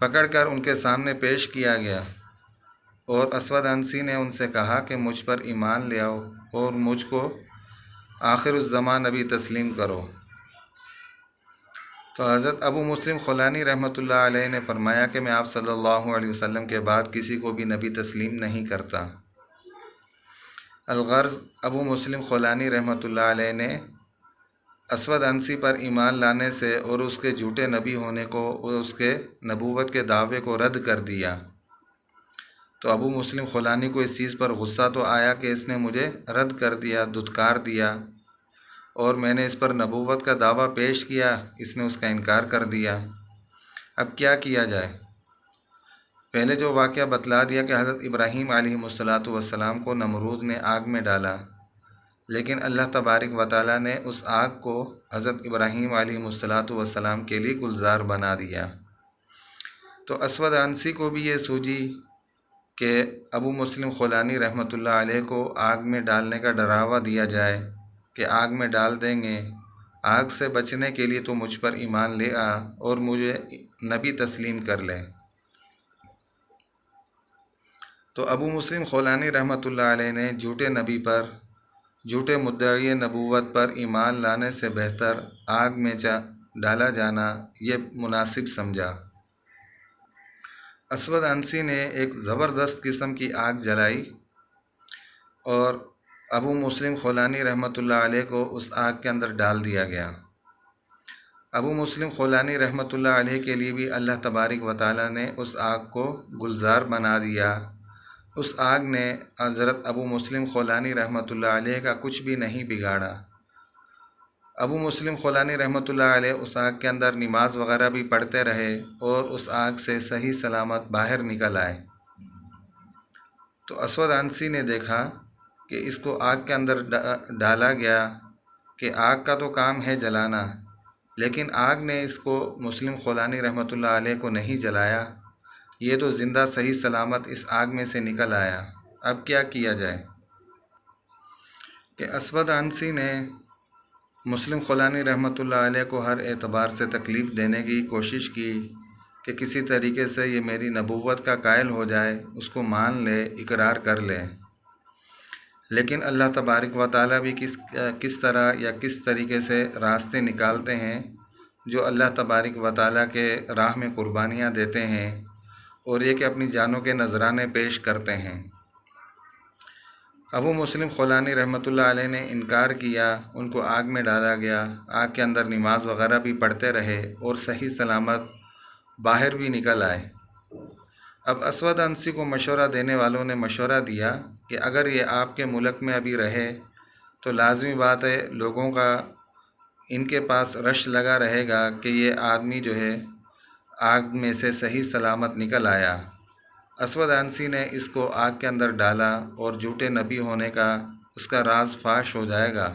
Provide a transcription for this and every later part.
پکڑ کر ان کے سامنے پیش کیا گیا، اور اسود عنسی نے ان سے کہا کہ مجھ پر ایمان لے آؤ اور مجھ کو آخر الزمان نبی تسلیم کرو۔ تو حضرت ابو مسلم خولانی رحمۃ اللہ علیہ نے فرمایا کہ میں آپ صلی اللہ علیہ وسلم کے بعد کسی کو بھی نبی تسلیم نہیں کرتا۔ الغرض ابو مسلم خولانی رحمۃ اللہ علیہ نے اسود عنسی پر ایمان لانے سے اور اس کے جھوٹے نبی ہونے کو اور اس کے نبوت کے دعوے کو رد کر دیا۔ تو ابو مسلم خولانی کو اس چیز پر غصہ تو آیا کہ اس نے مجھے رد کر دیا، دھتکار دیا، اور میں نے اس پر نبوت کا دعویٰ پیش کیا، اس نے اس کا انکار کر دیا۔ اب کیا کیا جائے؟ پہلے جو واقعہ بتلا دیا کہ حضرت ابراہیم علیہ السلام کو نمرود نے آگ میں ڈالا، لیکن اللہ تبارک و تعالیٰ نے اس آگ کو حضرت ابراہیم علیہ السلام کے لیے گلزار بنا دیا۔ تو اسود عنسی کو بھی یہ سوجی کہ ابو مسلم خولانی رحمۃ اللہ علیہ کو آگ میں ڈالنے کا ڈراوا دیا جائے کہ آگ میں ڈال دیں گے، آگ سے بچنے کے لیے تو مجھ پر ایمان لے آ اور مجھے نبی تسلیم کر لے۔ تو ابو مسلم خولانی رحمۃ اللہ علیہ نے جھوٹے نبی پر، جھوٹے مدعی نبوت پر ایمان لانے سے بہتر آگ میں ڈالا جانا یہ مناسب سمجھا۔ اسود عنسی نے ایک زبردست قسم کی آگ جلائی اور ابو مسلم خولانی رحمۃ اللہ علیہ کو اس آگ کے اندر ڈال دیا گیا۔ ابو مسلم خولانی رحمۃ اللہ علیہ کے لیے بھی اللہ تبارک و تعالیٰ نے اس آگ کو گلزار بنا دیا۔ اس آگ نے حضرت ابو مسلم خولانی رحمۃ اللہ علیہ کا کچھ بھی نہیں بگاڑا۔ ابو مسلم خولانی رحمۃ اللہ علیہ اس آگ کے اندر نماز وغیرہ بھی پڑھتے رہے اور اس آگ سے صحیح سلامت باہر نکل آئے۔ تو اسود عنسی نے دیکھا کہ اس کو آگ کے اندر ڈالا گیا کہ آگ کا تو کام ہے جلانا، لیکن آگ نے اس کو مسلم خولانی رحمۃ اللہ علیہ کو نہیں جلایا، یہ تو زندہ صحیح سلامت اس آگ میں سے نکل آیا۔ اب کیا کیا جائے؟ کہ اسود عنسی نے مسلم خولانی رحمۃ اللہ علیہ کو ہر اعتبار سے تکلیف دینے کی کوشش کی کہ کسی طریقے سے یہ میری نبوت کا قائل ہو جائے، اس کو مان لے، اقرار کر لے۔ لیکن اللہ تبارک و تعالیٰ بھی کس طرح یا کس طریقے سے راستے نکالتے ہیں، جو اللہ تبارک و تعالیٰ کے راہ میں قربانیاں دیتے ہیں، اور یہ کہ اپنی جانوں کے نذرانے پیش کرتے ہیں۔ ابو مسلم خولانی رحمۃ اللہ علیہ نے انکار کیا، ان کو آگ میں ڈالا گیا، آگ کے اندر نماز وغیرہ بھی پڑھتے رہے اور صحیح سلامت باہر بھی نکل آئے۔ اب اسود عنسی کو مشورہ دینے والوں نے مشورہ دیا کہ اگر یہ آپ کے ملک میں ابھی رہے تو لازمی بات ہے لوگوں کا ان کے پاس رش لگا رہے گا کہ یہ آدمی جو ہے آگ میں سے صحیح سلامت نکل آیا۔ اسود عنسی نے اس کو آگ کے اندر ڈالا اور جھوٹے نبی ہونے کا اس کا راز فاش ہو جائے گا،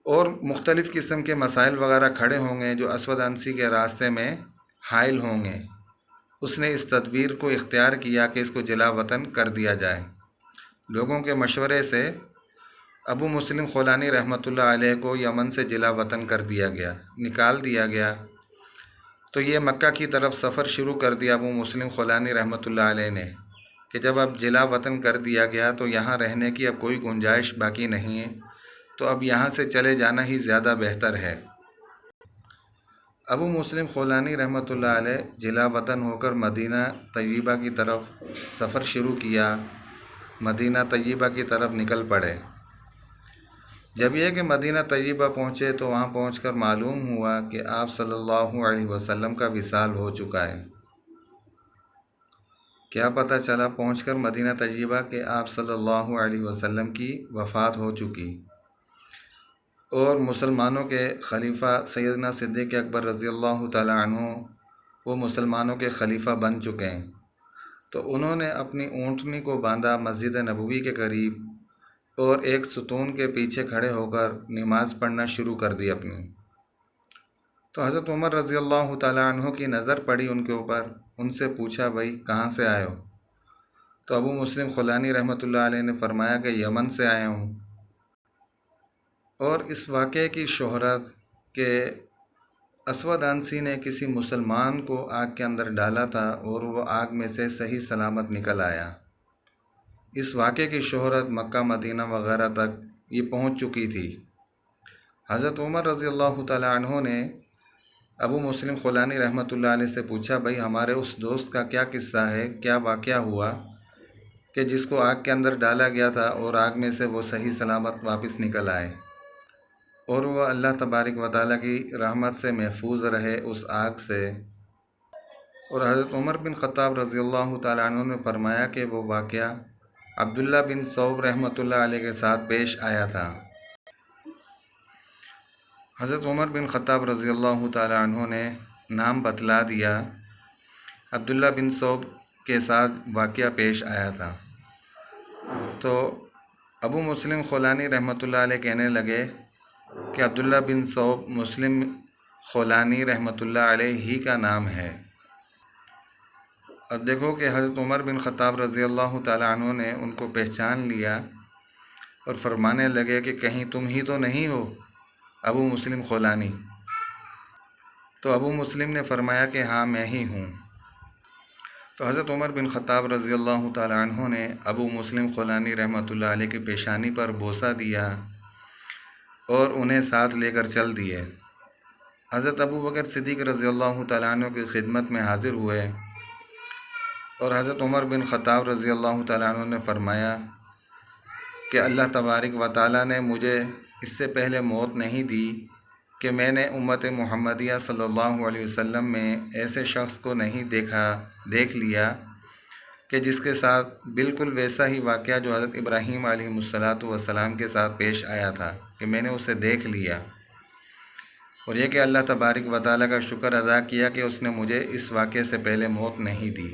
اور مختلف قسم کے مسائل وغیرہ کھڑے ہوں گے جو اسود عنسی کے راستے میں حائل ہوں گے۔ اس نے اس تدبیر کو اختیار کیا کہ اس کو جلا وطن کر دیا جائے۔ لوگوں کے مشورے سے ابو مسلم خولانی رحمۃ اللہ علیہ کو یمن سے جلا وطن کر دیا گیا، نکال دیا گیا۔ تو یہ مکہ کی طرف سفر شروع کر دیا ابو مسلم خولانی رحمۃ اللہ علیہ نے کہ جب اب جلا وطن کر دیا گیا تو یہاں رہنے کی اب کوئی گنجائش باقی نہیں ہے، تو اب یہاں سے چلے جانا ہی زیادہ بہتر ہے۔ ابو مسلم خولانی رحمۃ اللہ علیہ جلا وطن ہو کر مدینہ طیبہ کی طرف سفر شروع کیا، مدینہ طیبہ کی طرف نکل پڑے۔ جب یہ کہ مدینہ طیبہ پہنچے تو وہاں پہنچ کر معلوم ہوا کہ آپ صلی اللہ علیہ وسلم کا وصال ہو چکا ہے۔ کیا پتہ چلا پہنچ کر مدینہ طیبہ کہ آپ صلی اللہ علیہ وسلم کی وفات ہو چکی، اور مسلمانوں کے خلیفہ سیدنا صدیق اکبر رضی اللہ تعالی عنہ وہ مسلمانوں کے خلیفہ بن چکے ہیں۔ تو انہوں نے اپنی اونٹنی کو باندھا مسجد نبوی کے قریب اور ایک ستون کے پیچھے کھڑے ہو کر نماز پڑھنا شروع کر دی اپنی۔ تو حضرت عمر رضی اللہ تعالیٰ عنہ کی نظر پڑی ان کے اوپر، ان سے پوچھا بھائی کہاں سے آئے ہو؟ تو ابو مسلم خولانی رحمۃ اللہ علیہ نے فرمایا کہ یمن سے آیا ہوں۔ اور اس واقعے کی شہرت کہ اسود عنسی نے کسی مسلمان کو آگ کے اندر ڈالا تھا اور وہ آگ میں سے صحیح سلامت نکل آیا۔ اس واقعے کی شہرت مکہ مدینہ وغیرہ تک یہ پہنچ چکی تھی۔ حضرت عمر رضی اللہ تعالیٰ عنہ نے ابو مسلم خولانی رحمۃ اللہ علیہ سے پوچھا، بھائی ہمارے اس دوست کا کیا قصہ ہے، کیا واقعہ ہوا کہ جس کو آگ کے اندر ڈالا گیا تھا اور آگ میں سے وہ صحیح سلامت واپس نکل آئے اور وہ اللہ تبارک و تعالیٰ کی رحمت سے محفوظ رہے اس آگ سے۔ اور حضرت عمر بن خطاب رضی اللہ تعالیٰ عنہ نے فرمایا کہ وہ واقعہ عبداللہ بن ثوب رحمۃ اللہ علیہ کے ساتھ پیش آیا تھا۔ حضرت عمر بن خطاب رضی اللہ تعالیٰ عنہ نے نام بتلا دیا، عبداللہ بن ثوب کے ساتھ واقعہ پیش آیا تھا۔ تو ابو مسلم خولانی رحمۃ اللہ علیہ کہنے لگے کہ عبداللہ بن ثوب مسلم خولانی رحمۃ اللہ علیہ ہی کا نام ہے۔ اب دیکھو کہ حضرت عمر بن خطاب رضی اللہ تعالیٰ عنہ نے ان کو پہچان لیا اور فرمانے لگے کہ کہیں تم ہی تو نہیں ہو ابو مسلم خولانی؟ تو ابو مسلم نے فرمایا کہ ہاں میں ہی ہوں۔ تو حضرت عمر بن خطاب رضی اللہ تعالیٰ عنہ نے ابو مسلم خولانی رحمۃ اللہ علیہ کی پیشانی پر بوسہ دیا اور انہیں ساتھ لے کر چل دیے۔ حضرت ابو بکر صدیق رضی اللہ تعالیٰ عنہ کی خدمت میں حاضر ہوئے اور حضرت عمر بن خطاب رضی اللہ تعالیٰ عنہ نے فرمایا کہ اللہ تبارک و تعالیٰ نے مجھے اس سے پہلے موت نہیں دی کہ میں نے امت محمدیہ صلی اللہ علیہ وسلم میں ایسے شخص کو نہیں دیکھ لیا کہ جس کے ساتھ بالکل ویسا ہی واقعہ جو حضرت ابراہیم علیہ السلام کے ساتھ پیش آیا تھا کہ میں نے اسے دیکھ لیا، اور یہ کہ اللہ تبارک و تعالیٰ کا شکر ادا کیا کہ اس نے مجھے اس واقعے سے پہلے موت نہیں دی،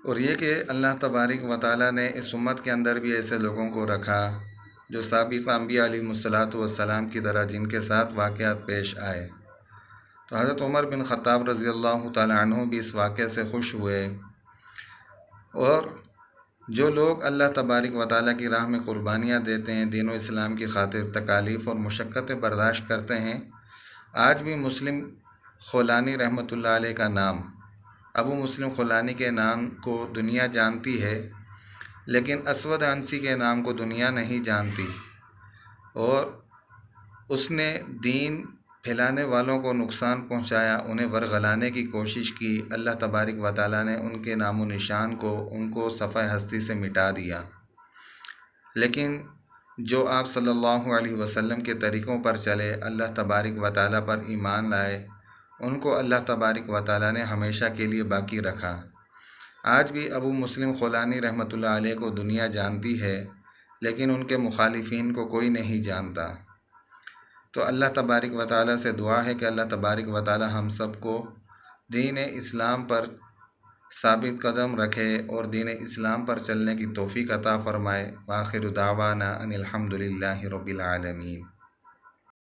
اور یہ کہ اللہ تبارک و تعالیٰ نے اس امت کے اندر بھی ایسے لوگوں کو رکھا جو سابق انبیاء علیہ السلام کی طرح جن کے ساتھ واقعات پیش آئے۔ تو حضرت عمر بن خطاب رضی اللہ تعالیٰ عنہ بھی اس واقعے سے خوش ہوئے، اور جو لوگ اللہ تبارک و تعالیٰ کی راہ میں قربانیاں دیتے ہیں، دین و اسلام کی خاطر تکالیف اور مشقتیں برداشت کرتے ہیں، آج بھی مسلم خولانی رحمۃ اللہ علیہ کا نام، ابو مسلم خولانی کے نام کو دنیا جانتی ہے، لیکن اسود عنسی کے نام کو دنیا نہیں جانتی، اور اس نے دین پھیلانے والوں کو نقصان پہنچایا، انہیں ورغلانے کی کوشش کی۔ اللہ تبارک و تعالیٰ نے ان کے نام و نشان کو، ان کو صفحہ ہستی سے مٹا دیا، لیکن جو آپ صلی اللہ علیہ وسلم کے طریقوں پر چلے، اللہ تبارک و تعالیٰ پر ایمان لائے، ان کو اللہ تبارک و تعالیٰ نے ہمیشہ کے لیے باقی رکھا۔ آج بھی ابو مسلم خولانی رحمۃ اللہ علیہ کو دنیا جانتی ہے، لیکن ان کے مخالفین کو کوئی نہیں جانتا۔ تو اللہ تبارک و تعالیٰ سے دعا ہے کہ اللہ تبارک و تعالیٰ ہم سب کو دین اسلام پر ثابت قدم رکھے اور دین اسلام پر چلنے کی توفیق عطا فرمائے۔ وآخر دعوانا ان الحمد للہ رب العالمین۔